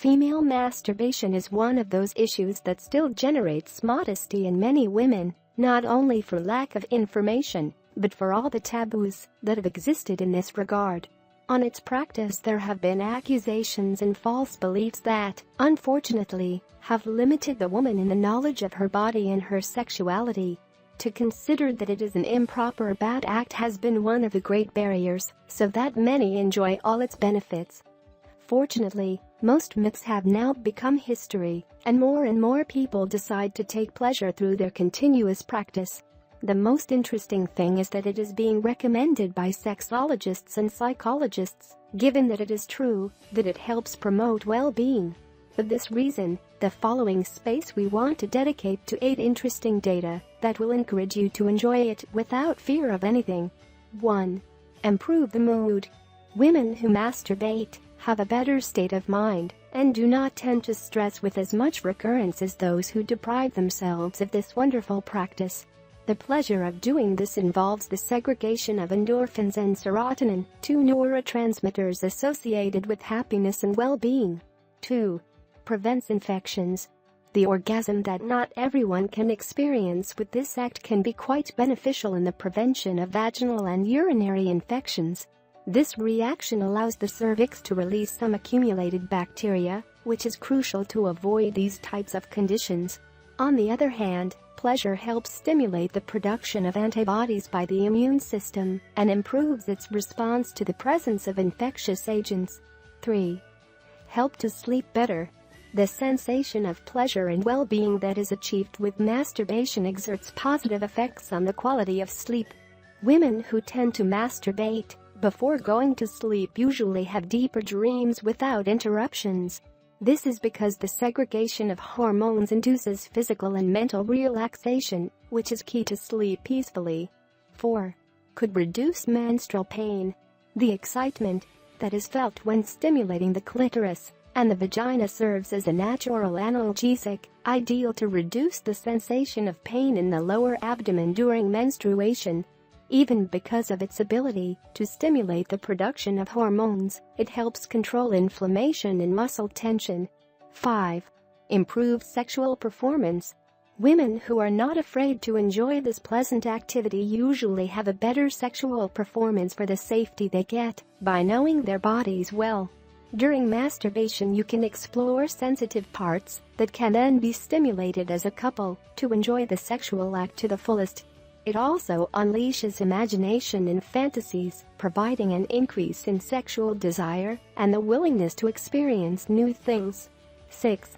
Female masturbation is one of those issues that still generates modesty in many women, not only for lack of information, but for all the taboos that have existed in this regard. On its practice, there have been accusations and false beliefs that, unfortunately, have limited the woman in the knowledge of her body and her sexuality. To consider that it is an improper or bad act has been one of the great barriers, so that many enjoy all its benefits. Fortunately, most myths have now become history, and more people decide to take pleasure through their continuous practice. The most interesting thing is that it is being recommended by sexologists and psychologists, given that it is true that it helps promote well-being. For this reason, the following space we want to dedicate to 8 interesting data that will encourage you to enjoy it without fear of anything. 1. Improve the mood. Women who masturbate have a better state of mind and do not tend to stress with as much recurrence as those who deprive themselves of this wonderful practice. The pleasure of doing this involves the segregation of endorphins and serotonin, 2 neurotransmitters associated with happiness and well-being. 2. Prevents infections. The orgasm that not everyone can experience with this act can be quite beneficial in the prevention of vaginal and urinary infections. This reaction allows the cervix to release some accumulated bacteria, which is crucial to avoid these types of conditions. On the other hand, pleasure helps stimulate the production of antibodies by the immune system and improves its response to the presence of infectious agents. 3. Help to sleep better. The sensation of pleasure and well-being that is achieved with masturbation exerts positive effects on the quality of sleep. Women who tend to masturbate before going to sleep usually have deeper dreams without interruptions. This is because the segregation of hormones induces physical and mental relaxation, which is key to sleep peacefully. 4. Could reduce menstrual pain. The excitement that is felt when stimulating the clitoris and the vagina serves as a natural analgesic, ideal to reduce the sensation of pain in the lower abdomen during menstruation. Even because of its ability to stimulate the production of hormones, it helps control inflammation and muscle tension. 5. Improved sexual performance. Women who are not afraid to enjoy this pleasant activity usually have a better sexual performance for the safety they get by knowing their bodies well. During masturbation, you can explore sensitive parts that can then be stimulated as a couple to enjoy the sexual act to the fullest. It also unleashes imagination and fantasies, providing an increase in sexual desire and the willingness to experience new things. 6.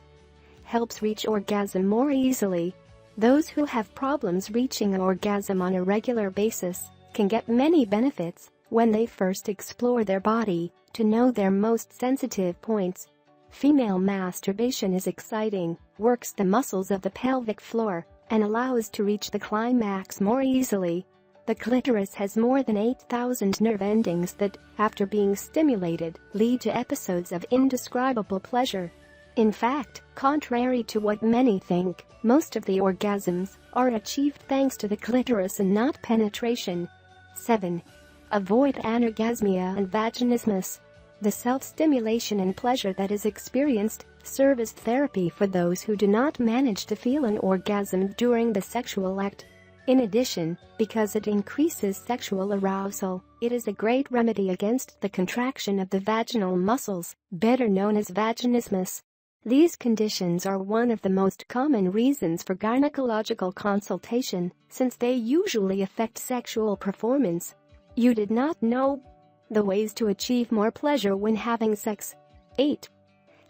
Helps reach orgasm more easily. Those who have problems reaching an orgasm on a regular basis can get many benefits when they first explore their body to know their most sensitive points. Female masturbation is exciting, works the muscles of the pelvic floor, and allows to reach the climax more easily. The clitoris has more than 8,000 nerve endings that, after being stimulated, lead to episodes of indescribable pleasure. In fact, contrary to what many think, most of the orgasms are achieved thanks to the clitoris and not penetration. 7. Avoid anorgasmia and vaginismus. The self-stimulation and pleasure that is experienced serve as therapy for those who do not manage to feel an orgasm during the sexual act. In addition, because it increases sexual arousal, it is a great remedy against the contraction of the vaginal muscles, better known as vaginismus. These conditions are one of the most common reasons for gynecological consultation, since they usually affect sexual performance. You did not know the ways to achieve more pleasure when having sex. 8.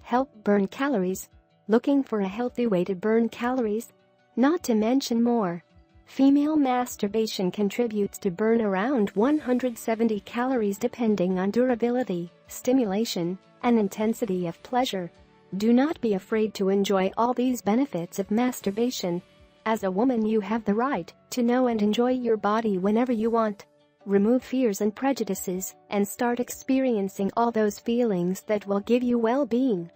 Help burn calories. Looking for a healthy way to burn calories? Not to mention more. Female masturbation contributes to burn around 170 calories depending on durability, stimulation, and intensity of pleasure. Do not be afraid to enjoy all these benefits of masturbation. As a woman, you have the right to know and enjoy your body whenever you want. Remove fears and prejudices and start experiencing all those feelings that will give you well-being.